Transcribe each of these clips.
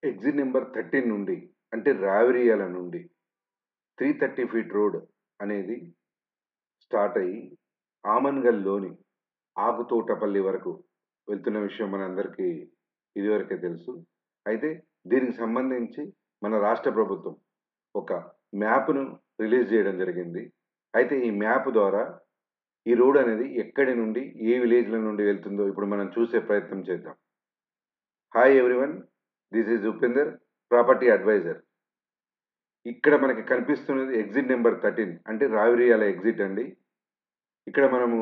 Exit number 13 నుండి అంటే రావిరియాల నుండి 330 ఫీట్ రోడ్ అనేది స్టార్ట్ అయ్యి ఆమన్గల్‌లోని ఆకుతోటపల్లి వరకు వెళ్తున్న విషయం మనందరికీ ఇదివరకే తెలుసు. అయితే దీనికి సంబంధించి మన రాష్ట్ర ప్రభుత్వం ఒక మ్యాప్‌ను రిలీజ్ చేయడం జరిగింది. అయితే ఈ మ్యాప్ ద్వారా ఈ రోడ్ అనేది ఎక్కడి నుండి ఏ విలేజ్‌ల నుండి వెళ్తుందో ఇప్పుడు మనం చూసే ప్రయత్నం చేద్దాం. Hi everyone. This is Upender, property advisor. ఇక్కడ మనకి కనిపిస్తున్నది ఎగ్జిట్ నెంబర్ 13 అంటే రావిరియాల ఎగ్జిట్ అండి. ఇక్కడ మనము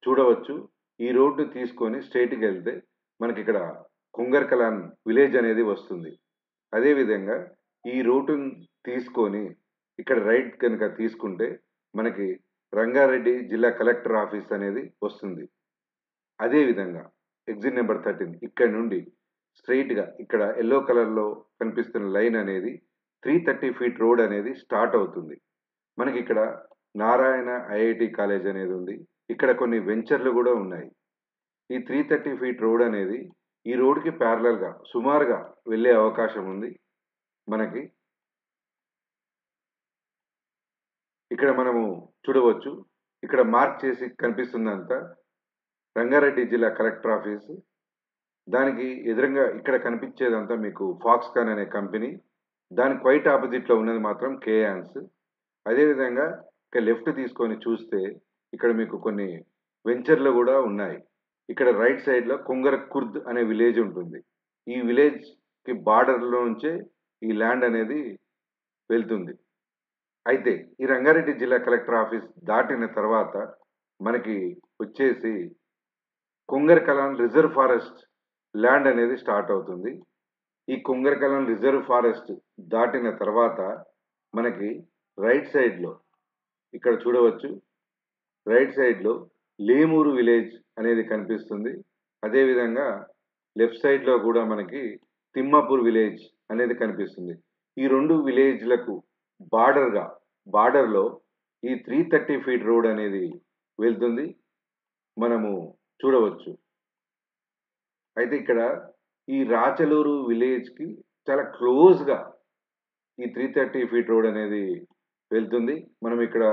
చూడవచ్చు. ఈ రోడ్డు తీసుకొని స్ట్రెయిట్‌గెళ్తే మనకిక్కడ కుంగర్కలాన్ విలేజ్ అనేది వస్తుంది. అదే విధంగా ఈ రూటుని తీసుకొని ఇక్కడ రైట్ గనుక తీసుకుంటే మనకి రంగారెడ్డి జిల్లా కలెక్టర్ ఆఫీస్ అనేది వస్తుంది. అదే విధంగా ఎగ్జిట్ నెంబర్ 13 ఇక్కడి నుండి స్ట్రెయిట్‌గా ఇక్కడ యెల్లో కలర్‌లో కనిపిస్తున్న లైన్ అనేది 330 ఫీట్ రోడ్ అనేది స్టార్ట్ అవుతుంది. మనకిక్కడ నారాయణ ఐఐటీ కాలేజ్ అనేది ఉంది. ఇక్కడ కొన్ని వెంచర్‌లు గూడా ఉన్నాయి. ఈ 330 ఫీట్ రోడ్ అనేది ఈ రోడ్‌కి ప్యారలల్‌గా సుమారుగా వెళ్ళే అవకాశం ఉంది. మనకి ఇక్కడ మనము చూడవచ్చు. ఇక్కడ మార్క్ చేసి కనిపిస్తుందంతా రంగారెడ్డి జిల్లా కలెక్టర్ ఆఫీసు. దానికి ఎదురుంగా ఇక్కడ కనిపించేదంతా మీకు ఫాక్స్‌కాన్ అనే కంపెనీ. దానికి క్వైట్ అపోజిట్‌లో ఉన్నది మాత్రం కేయాన్స్. అదే విధంగా ఇక లెఫ్ట్ తీసుకొని చూస్తే ఇక్కడ మీకు కొన్ని వెంచర్‌లు గూడా ఉన్నాయి. ఇక్కడ రైట్ సైడ్‌లో కుంగరకుర్ద్ అనే విలేజ్ ఉంటుంది. ఈ విలేజ్‌కి బార్డర్‌లో నుంచే ఈ ల్యాండ్ అనేది వెళ్తుంది. అయితే ఈ రంగారెడ్డి జిల్లా కలెక్టర్ ఆఫీస్ దాటిన తర్వాత మనకి వచ్చేసి కుంగర్కలాన్ రిజర్వ్ ఫారెస్ట్ ల్యాండ్ అనేది స్టార్ట్ అవుతుంది. ఈ కుంగర్కలాన్ రిజర్వ్ ఫారెస్ట్ దాటిన తర్వాత మనకి రైట్ సైడ్‌లో ఇక్కడ చూడవచ్చు. రైట్ సైడ్‌లో లేమూరు విలేజ్ అనేది కనిపిస్తుంది. అదే విధంగా లెఫ్ట్ సైడ్‌లో గూడా మనకి తిమ్మాపూర్ విలేజ్ అనేది కనిపిస్తుంది. ఈ 2 విలేజ్‌లకు బార్డర్‌లో ఈ 330 ఫీట్ రోడ్ అనేది వెళ్తుంది. మనము చూడవచ్చు. అయితే ఇక్కడ ఈ రాచలూరు విలేజ్‌కి చాలా క్లోజ్‌గా ఈ 330 ఫీట్ రోడ్ అనేది వెళ్తుంది. మనం ఇక్కడ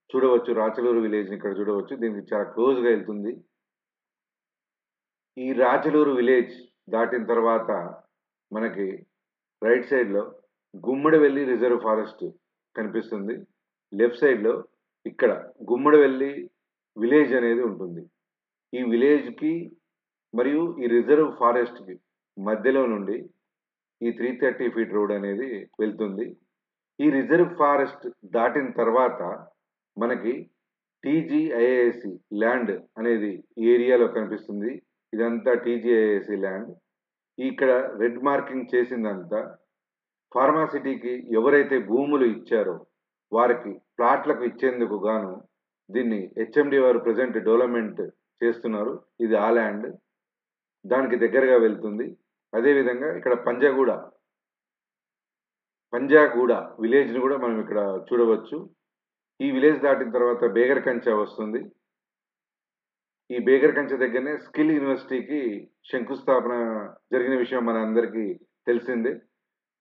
చూడవచ్చు. రాచలూరు విలేజ్‌ని ఇక్కడ చూడవచ్చు. దీనికి చాలా క్లోజ్‌గా ఎళ్తుంది. ఈ రాచలూరు విలేజ్ దాటిన తర్వాత మనకి రైట్ సైడ్‌లో గుమ్మడివెల్లి రిజర్వ్ ఫారెస్ట్ కనిపిస్తుంది. లెఫ్ట్ సైడ్‌లో ఇక్కడ గుమ్మడివెల్లి విలేజ్ అనేది ఉంటుంది. ఈ విలేజ్‌కి మరియు ఈ రిజర్వ్ ఫారెస్ట్‌కి మధ్యలో నుండి ఈ 330 ఫీట్ రోడ్ అనేది వెళ్తుంది. ఈ రిజర్వ్ ఫారెస్ట్ దాటిన తర్వాత మనకి టీజీఐఐసీ ల్యాండ్ అనేది ఈ ఏరియాలో కనిపిస్తుంది. ఇదంతా టీజీఐఐసీ ల్యాండ్. ఇక్కడ రెడ్ మార్కింగ్ చేసిందంతా ఫార్మాసిటీకి ఎవరైతే భూములు ఇచ్చారో వారికి ప్లాట్‌లకు ఇచ్చేందుకు గాను దీన్ని హెచ్ఎండీ వారు ప్రెజెంట్ డెవలప్‌మెంట్ చేస్తున్నారు. ఇది ఆ ల్యాండ్. దానికి దగ్గరగా వెళ్తుంది. అదే విధంగా ఇక్కడ పంజాగూడ విలేజ్‌ని గూడా మనం ఇక్కడ చూడవచ్చు. ఈ విలేజ్ దాటిన తర్వాత బేగరకంచ వస్తుంది. ఈ బేగరకంచ దగ్గరనే స్కిల్ యూనివర్సిటీకి శంకుస్థాపన జరిగిన విషయం మనందరికీ తెలిసిందే.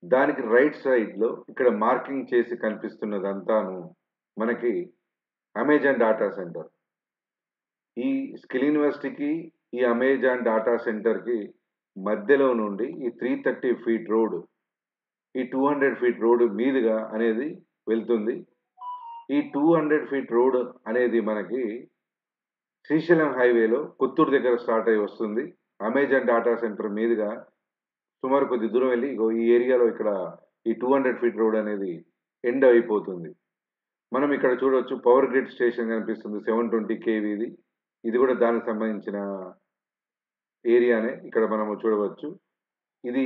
దానికి రైట్ సైడ్‌లో ఇక్కడ మార్కింగ్ చేసి కనిపిస్తున్నదంతాను మనకి అమెజాన్ డాటా సెంటర్. ఈ స్కిల్ యూనివర్సిటీకి, ఈ అమెజాన్ డాటా సెంటర్‌కి మధ్యలో నుండి ఈ 330 ఫీట్ రోడ్, ఈ 200 ఫీట్ రోడ్ మీదుగా అనేది వెళ్తుంది. ఈ 200 ఫీట్ రోడ్ అనేది మనకి శ్రీశైలం హైవేలో కొత్తూరు దగ్గర స్టార్ట్ అయ్యి వస్తుంది. అమెజాన్ డాటా సెంటర్ మీదుగా సుమారు కొద్ది దూరం వెళ్లి ఇగో ఈ ఏరియాలో ఇక్కడ ఈ 200 ఫీట్ రోడ్ అనేది ఎండ్ అయిపోతుంది. మనం ఇక్కడ చూడొచ్చు పవర్ గ్రిడ్ స్టేషన్ కనిపిస్తుంది. 720 కేవీది. ఇది కూడా దానికి సంబంధించిన ఏరియానే ఇక్కడ మనము చూడవచ్చు. ఇది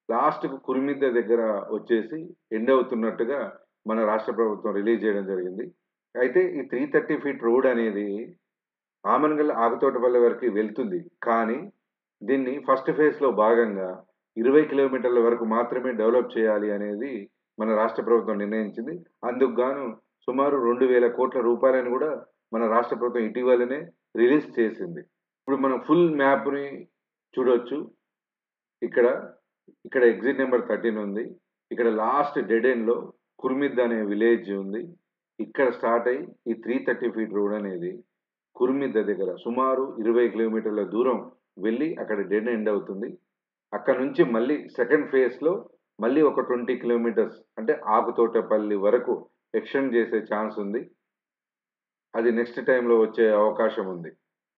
లాస్ట్‌కు కురిమిద్ద దగ్గర వచ్చేసి ఎండ్ అవుతున్నట్టుగా మన రాష్ట్ర ప్రభుత్వం రిలీజ్ చేయడం జరిగింది. అయితే ఈ 330 ఫీట్ రోడ్ అనేది ఆమన్గల్ ఆకుతోటపల్లి వరకి వెళ్తుంది. కానీ దీన్ని ఫస్ట్ ఫేజ్‌లో భాగంగా 20 కిలోమీటర్ల వరకు మాత్రమే డెవలప్ చేయాలి అనేది మన రాష్ట్ర ప్రభుత్వం నిర్ణయించింది. అందుకు గాను సుమారు 2,000,00,00,000 రూపాయలను గూడా మన రాష్ట్ర ప్రభుత్వం ఇటీవలనే రిలీజ్ చేసింది. ఇప్పుడు మనం ఫుల్ మ్యాప్‌ని చూడొచ్చు. ఇక్కడ ఇక్కడ ఎగ్జిట్ నెంబర్ 13 ఉంది. ఇక్కడ లాస్ట్ డెడ్ ఎండ్‌లో కుర్మిద్ అనే విలేజ్ ఉంది. ఇక్కడ స్టార్ట్ అయ్యి ఈ 330 ఫీట్ రోడ్ అనేది కుర్మిద్ద దగ్గర సుమారు 20 కిలోమీటర్ల దూరం వెళ్ళి అక్కడ డెడ్ ఎండ్ అవుతుంది. అక్కడి నుంచి మళ్ళీ సెకండ్ ఫేజ్‌లో మళ్ళీ ఒక 20 కిలోమీటర్స్ అంటే ఆకుతోటపల్లి వరకు ఎక్స్‌టెండ్ చేసే ఛాన్స్ ఉంది. అది నెక్స్ట్ టైమ్‌లో వచ్చే అవకాశం ఉంది.